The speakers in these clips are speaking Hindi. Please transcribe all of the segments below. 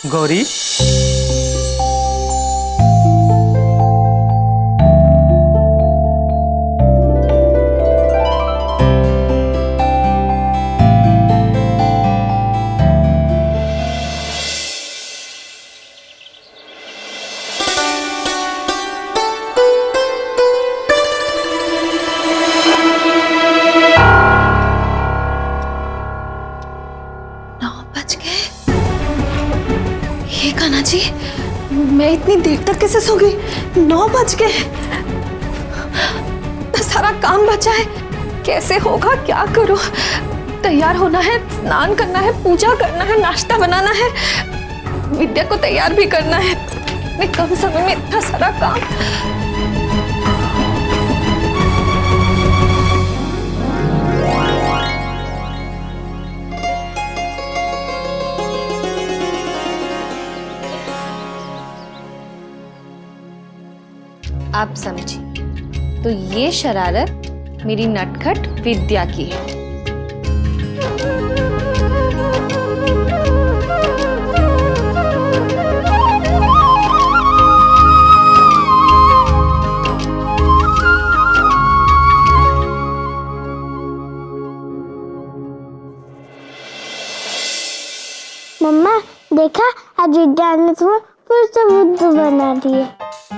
गौरी, कान्हा जी, मैं इतनी देर तक कैसे सो गई? 9 बज गए। सारा काम बचा है, कैसे होगा? क्या करूं? तैयार होना है, स्नान करना है, पूजा करना है, नाश्ता बनाना है, विद्या को तैयार भी करना है। इतने कम समय में इतना सारा काम। आप समझिए, तो ये शरारत मेरी नटखट विद्या की है। मम्मा देखा, आज विद्या ने तुम्हें फिर से बुद्धू बना दिए।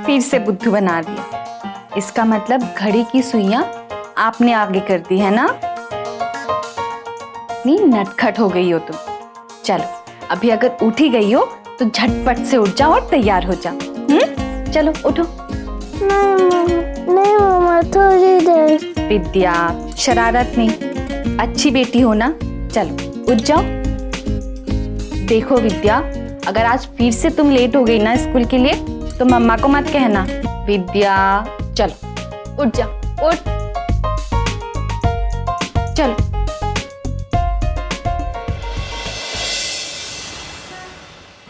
फिर से बुद्धू बना दिया, इसका मतलब घड़ी की सुइयां आपने आगे कर दी है ना? इतनी नटखट हो गई हो तुम। चलो, अभी अगर उठ ही गई हो तो झटपट से उठ जाओ और तैयार हो जाओ। चलो उठो। नहीं मम्मा, थोड़ी देर। विद्या, शरारत नहीं, अच्छी बेटी हो ना। चलो उठ जाओ। देखो विद्या, अगर आज फिर से तुम लेट हो गई ना स्कूल के लिए तो मम्मा को मत कहना। विद्या, चलो उठ जाओ, उठ। चलो।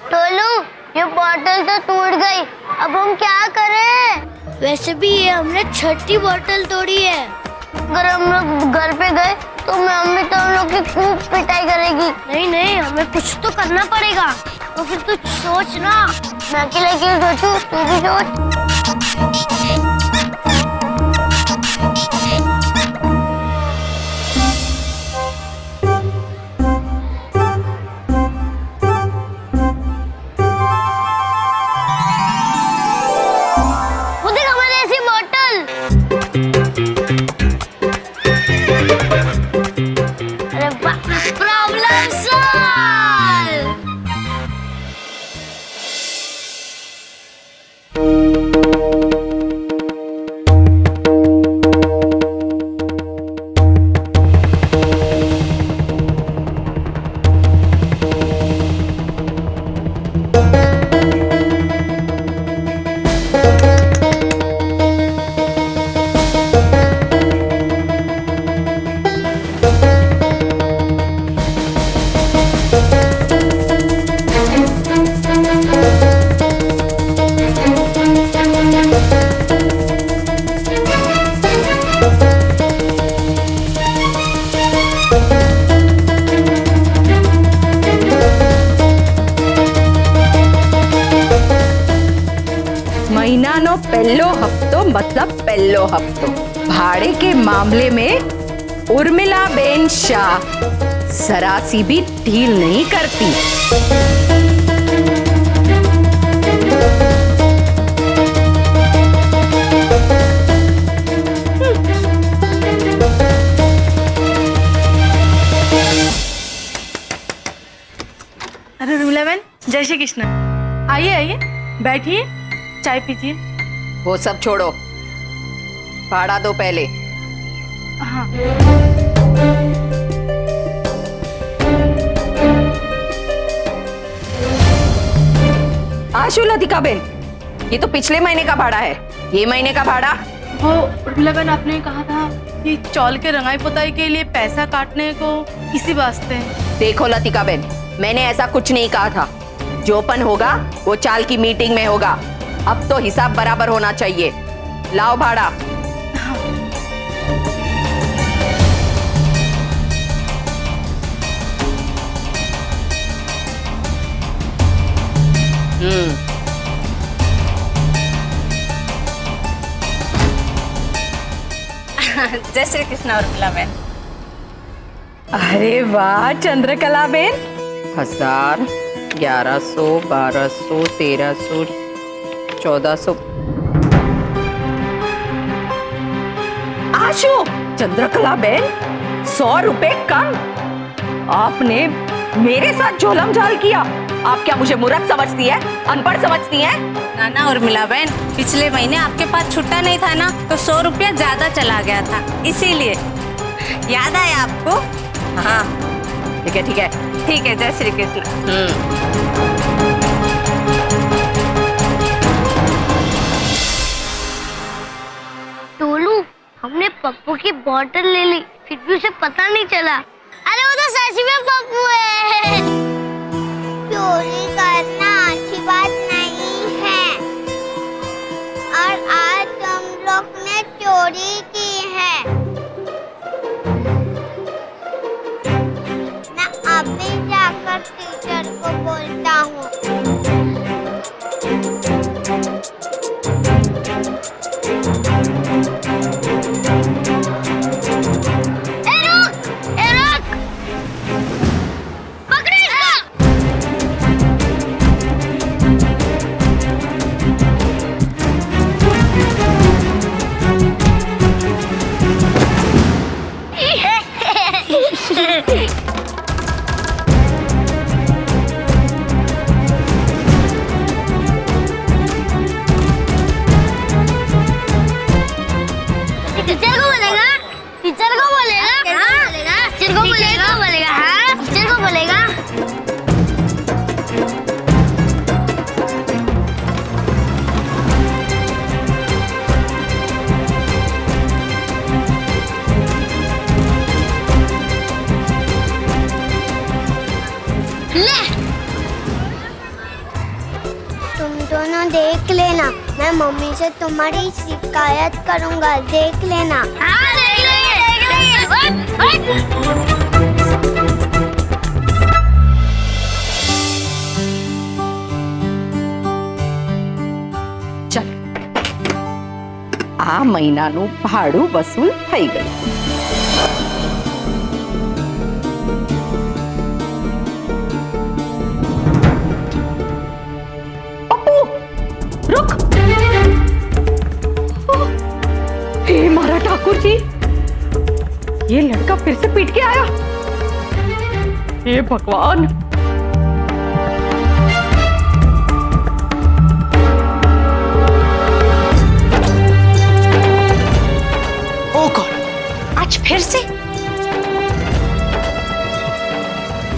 टोलू, ये बॉटल तो टूट गई, अब हम क्या करें? वैसे भी ये हमने छठी बॉटल तोड़ी है। अगर हम लोग घर पे गए तो मम्मी तो हम लोग की खूब पिटाई करेगी। नहीं, हमें कुछ तो करना पड़ेगा। तो फिर तू सोच ना। मैं अकेले क्यों सोचूं, तू भी सोच। वो देख, हमारी ऐसी बॉटल। अरे वाह, प्रॉब्लम सॉल्व। महीनानो पहलो हफ्तो मतलब पहलो हफ्तो। भाड़े के मामले में उर्मिला बेन शाह सरासी भी ढील नहीं करती। अरे उर्मिला बहन, जय श्री कृष्ण। आइए आइए, बैठिए, चाय पीजिए। वो सब छोड़ो, भाड़ा दो पहले। हाँ। आशु लतिका बेन, ये तो पिछले महीने का भाड़ा है। ये महीने का भाड़ा? वो उर्मिला बहन, आपने कहा था कि चौल के रंगाई पुताई के लिए पैसा काटने को, इसी वास्ते। देखो लतिका बेन, मैंने ऐसा कुछ नहीं कहा था। जोपन होगा वो चाल की मीटिंग में होगा। अब तो हिसाब बराबर होना चाहिए। लाओ भाड़ा। जय श्री कृष्ण उर्मिला बहन। अरे वाह चंद्रकला बेन, 1000, 1100, 1200, 1300, 1400। आशु, चंद्रकला बेन 100 रुपए कम। आपने मेरे साथ झोलम झाल किया। आप क्या मुझे मूर्ख समझती है, अनपढ़ समझती है? ना उर्मिला बहन, पिछले महीने आपके पास छुट्टा नहीं था ना, तो 100 रुपया ज्यादा चला गया था, इसीलिए। याद आया आपको? हाँ ठीक है ठीक है ठीक है, जय श्री कृष्ण। टोलू, हमने पप्पू की बोतल ले ली, फिर भी उसे पता नहीं चला। अरे वो तो सच में पप्पू है। चोरी करना अच्छी बात नहीं है, और आज तुम लोग ने चोरी की है। मैं अभी जाकर टीचर को बोलता हूँ। देख लेना, मैं मम्मी से तुम्हारी शिकायत करूंगा, देख लेना। हाँ देख लेंगे। चल, आ મહિનાનું ભાડું વસૂલ થઈ ગયું। रुक। हे मारा ठाकुर जी, ये लड़का फिर से पीट के आया। हे भगवान। ओ गॉड, आज फिर से?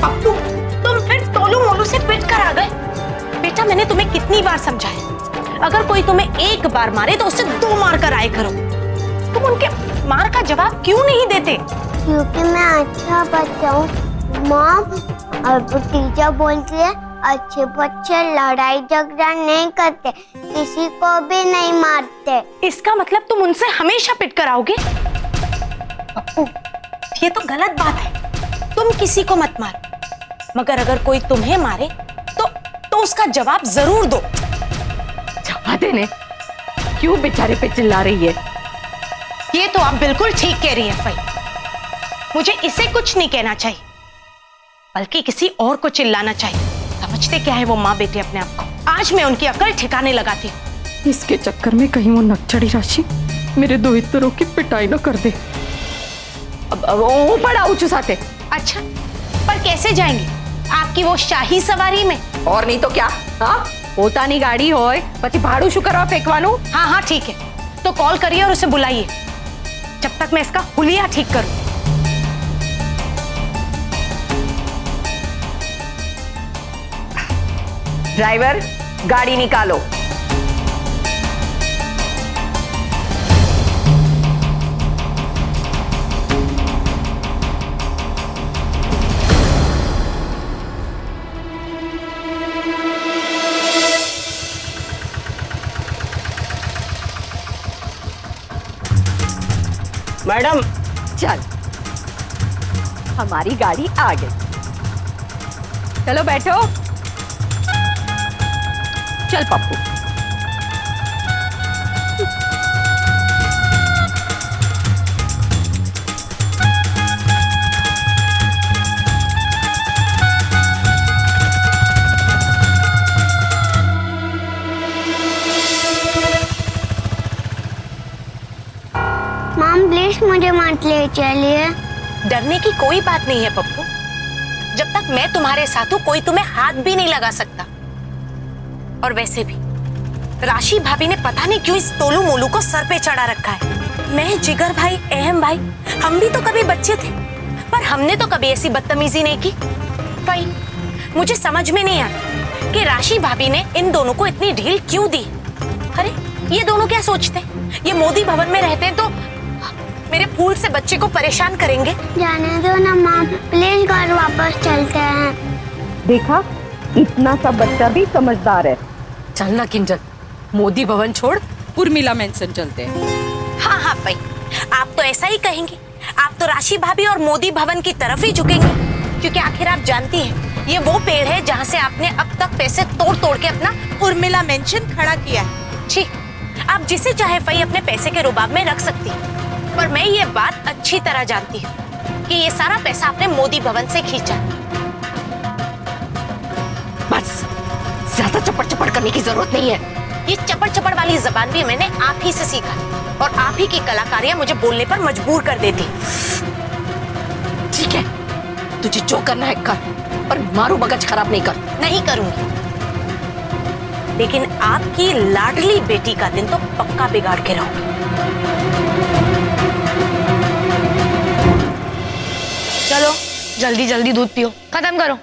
पप्पू, तुम फिर टोलू मोलू से पिट कर आ गए। बेटा, मैंने तुम्हें कितनी बार समझाया, अगर कोई तुम्हें एक बार मारे तो उससे 2 मार कर आए करो। तुम उनके मार का जवाब क्यों नहीं देते? क्योंकि मैं अच्छा बच्चा हूँ मॉम, और टीचर बोलती है अच्छे बच्चे लड़ाई झगड़ा नहीं करते, किसी को भी नहीं मारते। इसका मतलब तुम उनसे हमेशा पिट कर आओगे? पप्पू, ये तो गलत बात है। तुम किसी को मत मारो, मगर अगर कोई तुम्हें मारे तो उसका जवाब जरूर दो। जवाब देने? क्यों बेचारे पे चिल्ला रही है? ये तो आप बिल्कुल ठीक कह रही हैं फई। मुझे इसे कुछ नहीं कहना चाहिए, बल्कि किसी और को चिल्लाना चाहिए। समझते क्या है वो माँ बेटे अपने आप को? आज मैं उनकी अकल ठिकाने लगाती हूँ। इसके चक्कर में कहीं वो नक्चड़ी राशि मेरे 2 इतरों की पिटाई न कर दे। अब वो बड़ा उचुसाते। अच्छा, पर कैसे जाएंगे? आपकी वो शाही सवारी में? और नहीं तो क्या? हाँ, પોતાની ગાડી હોય પછી ભાડું શું કરવા ફેંકવાનું? हाँ हाँ ठीक है, तो कॉल करिए और उसे बुलाइए, जब तक मैं इसका हुलिया ठीक करूं। ड्राइवर, गाड़ी निकालो। मैडम, चल, हमारी गाड़ी आ गई। चलो बैठो। चल पप्पू। साथ ले चलिए। डरने की कोई बात नहीं है पप्पू। जब तक मैं तुम्हारे साथ हूं कोई तुम्हें हाथ भी नहीं लगा सकता। और वैसे भी राशि भाभी ने पता नहीं क्यों इस तोलू मोलू को सर पे चढ़ा रखा है। मैं, जिगर भाई, अहम भाई, हम भी तो कभी बच्चे थे, पर हमने तो कभी ऐसी बदतमीजी नहीं की। भाई मुझे समझ में नहीं आता कि राशि भाभी ने इन दोनों को इतनी ढील क्यों दी। अरे ये दोनों क्या सोचते हैं, ये मोदी भवन में रहते हैं तो मेरे फूल से बच्चे को परेशान करेंगे। जाने दो ना माँ, प्लीज घर वापस चलते हैं। देखा, इतना सा बच्चा भी समझदार है। चलना किंजल, मोदी भवन छोड़ उर्मिला मेंशन चलते हैं। हाँ हाँ भाई, आप तो ऐसा ही कहेंगे। आप तो राशि भाभी और मोदी भवन की तरफ ही झुकेंगे, क्योंकि आखिर आप जानती हैं ये वो पेड़ है जहाँ से आपने अब तक पैसे तोड़ तोड़ के अपना उर्मिला मेंशन खड़ा किया है। छी, आप जिसे चाहे भाई अपने पैसे के रुबाब में रख सकती हैं, पर मैं ये बात अच्छी तरह जानती हूँ कि ये सारा पैसा आपने मोदी भवन से खींचा। बस ज्यादा चपड़ चपड़ करने की जरूरत नहीं है। ये चपड़ चपड़ वाली जबान भी मैंने आप ही से सीखा, और आप ही की कलाकारियां मुझे बोलने पर मजबूर कर देती। ठीक है, तुझे जो करना है कर, पर मारू मगज खराब नहीं कर। नहीं करूंगी, लेकिन आपकी लाडली बेटी का दिन तो पक्का बिगाड़ के रहूंगी। चलो जल्दी जल्दी दूध पियो, खत्म करो।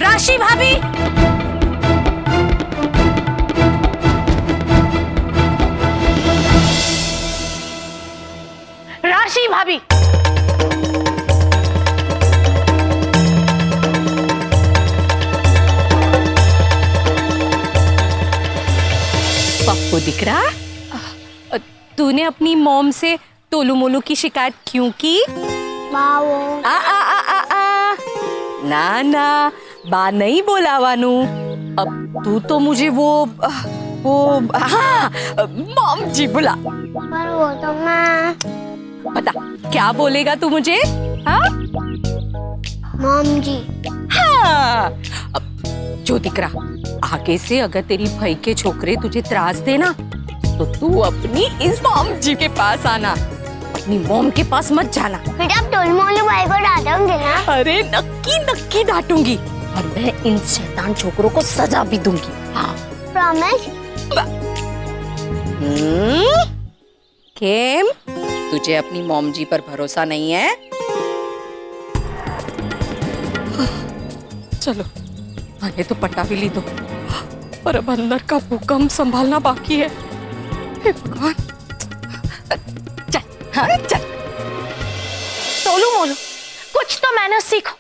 राशि भाभी, राशि भाभी, पप्पू दिख रहा? तूने अपनी मॉम से तोलू मोलू की शिकायत क्यों की? बाओ आ आ आ आ आ ना ना, बा नहीं बोलावानू। अब तू तो मुझे वो हाँ मॉम जी बुला। पर वो तो मैं। बता क्या बोलेगा तू मुझे? हाँ मॉम जी। हाँ, अब जो दिख रहा, आगे से अगर तेरी भाई के छोकरे तुझे त्रास देना तो तू अपनी इस मॉम जी के पास आना, अपनी मॉम के पास मत जाना। फिर आप टोलू मोलू भाई को डांटोगे ना? अरे नक्की नक्की डांटूंगी, और मैं इन शैतान छोकरों को सजा भी दूंगी। हाँ प्रॉमिस? केम, तुझे अपनी मॉम जी पर भरोसा नहीं है? चलो आने तो पटा भी ली दो, पर अब अंदर का भूकंप संभालना बाकी है। हे भगवान, चल हाँ चल। तोलू मोलू, कुछ तो मैनर्स सीखो।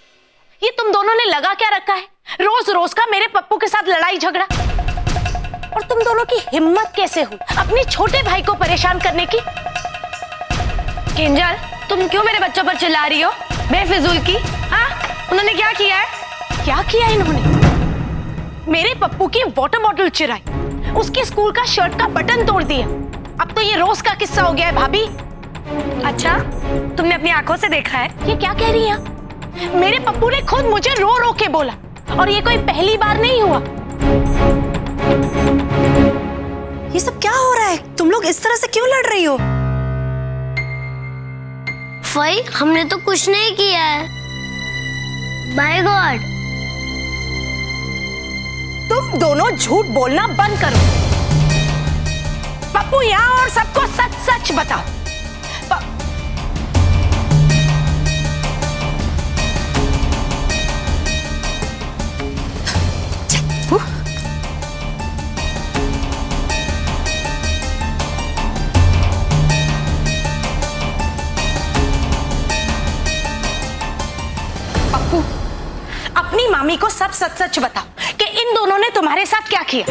ये तुम दोनों ने लगा क्या रखा है, रोज रोज का मेरे पप्पू के साथ लड़ाई झगड़ा। और तुम दोनों की हिम्मत कैसे हुई अपने छोटे भाई को परेशान करने की? किंजल, तुम क्यों मेरे बच्चों पर चिल्ला रही हो बेफिजूल की? हाँ, उन्होंने क्या किया है? क्या किया इन्होंने? मेरे पप्पू की वाटर बॉटल चिराई, उसके स्कूल का शर्ट का बटन तोड़ दिया। अब तो ये रोज का किस्सा हो गया है भाभी। अच्छा, तुमने अपनी आंखों से देखा है? ये क्या कह रही है? मेरे पप्पू ने खुद मुझे रो रो के बोला, और ये कोई पहली बार नहीं हुआ। ये सब क्या हो रहा है? तुम लोग इस तरह से क्यों लड़ रही हो? भाई हमने तो कुछ नहीं किया है। By God. तुम दोनों झूठ बोलना बंद करो। पप्पू यहाँ, और सबको सच सच बताओ। पप्पू, अपनी मामी को सब सच सच बताओ कि इन दोनों ने तुम्हारे साथ क्या किया।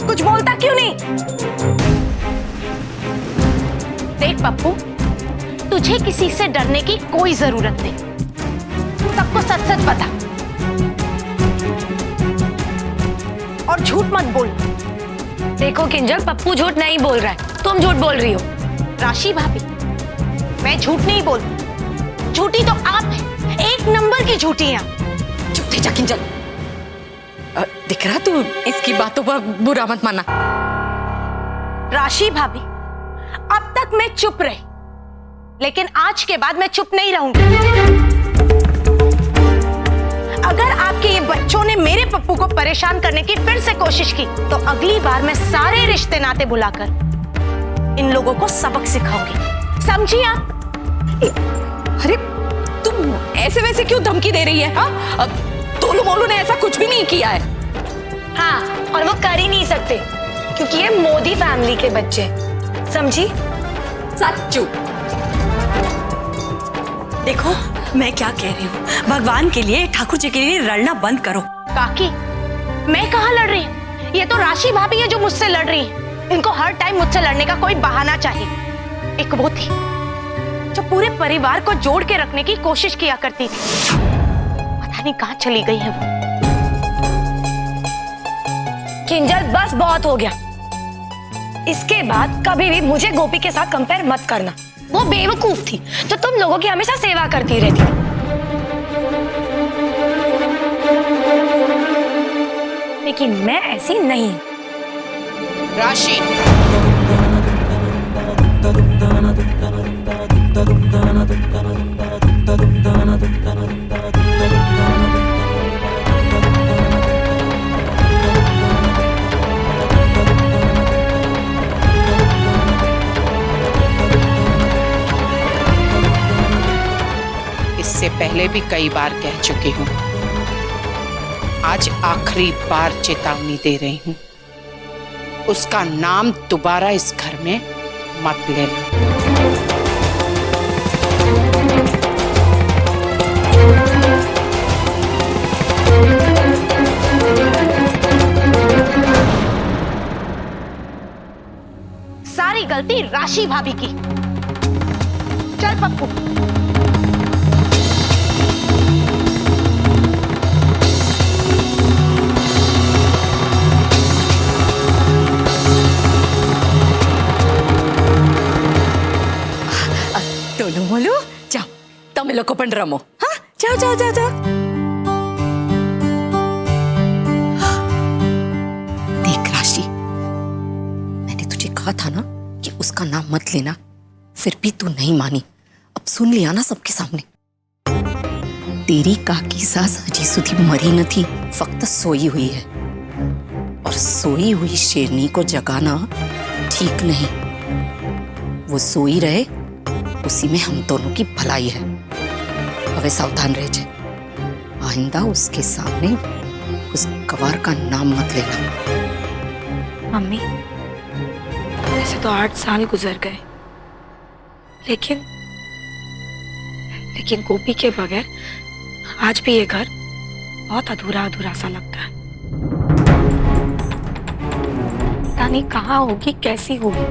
कुछ बोलता क्यों नहीं? देख पप्पू, तुझे किसी से डरने की कोई जरूरत नहीं। सबको सच सच बता। और झूठ मत बोल। देखो किंजल, पप्पू झूठ नहीं बोल रहा है, तुम झूठ बोल रही हो। राशि भाभी, मैं झूठ नहीं बोलती, झूठी तो आप है, एक नंबर की झूठी हैं। चुप जा किंजल। दिख रहा, तू इसकी बातों पर बुरा मत माना। राशि भाभी, अब तक मैं चुप रही, लेकिन आज के बाद मैं चुप नहीं रहूंगी। अगर आपके ये बच्चों ने मेरे पप्पू को परेशान करने की फिर से कोशिश की, तो अगली बार मैं सारे रिश्ते नाते बुलाकर इन लोगों को सबक सिखाऊंगी, समझी आप? अरे तुम ऐसे वैसे क्यों धमकी दे रही है? हाँ, अब टोलू मोलू ने ऐसा कुछ भी नहीं किया है। हाँ, और वो कर ही नहीं सकते क्योंकि ये मोदी फैमिली के बच्चे, समझी? सच्चू। देखो मैं क्या कह रही हूँ, भगवान के लिए, ठाकुर जी के लिए लड़ना बंद करो। काकी, मैं कहाँ लड़ रही हूँ? ये तो राशि भाभी है जो मुझसे लड़ रही है। इनको हर टाइम मुझसे लड़ने का कोई बहाना चाहिए। एक वो थी जो पूरे परिवार को जोड़ के रखने की कोशिश किया करती थी, पता नहीं कहाँ चली गई है वो। किंजल, बस बहुत हो गया। इसके बाद कभी भी मुझे गोपी के साथ कंपेयर मत करना। वो बेवकूफ थी जो तुम लोगों की हमेशा सेवा करती रहती थी। लेकिन मैं ऐसी नहीं। राशि, इससे पहले भी कई बार कह चुकी हूँ, आज आखिरी बार चेतावनी दे रही हूँ, उसका नाम दोबारा इस घर में मत लेना। सारी गलती राशि भाभी की। चल पप्पू। टोलू मोलू, जाओ તમે લોકો પણ રમો। हाँ, जाओ जाओ जाओ जाओ। देख राशि, मैंने तुझे कहा था ना कि उसका नाम मत लेना, फिर भी तू नहीं मानी। अब सुन लिया ना सबके सामने। तेरी काकी सास हजी सुधी मरी नहीं, फक्त सोई हुई है, और सोई हुई शेरनी को जगाना ठीक नहीं। वो सोई रहे, उसी में हम दोनों की भलाई है। हवे सावधान रह जा, आइंदा उसके सामने उस गवार का नाम मत लेना। मम्मी, वैसे तो 8 साल गुजर गए, लेकिन गोपी के बगैर आज भी ये घर बहुत अधूरा अधूरा सा लगता है। पता नहीं कहाँ होगी, कैसी होगी।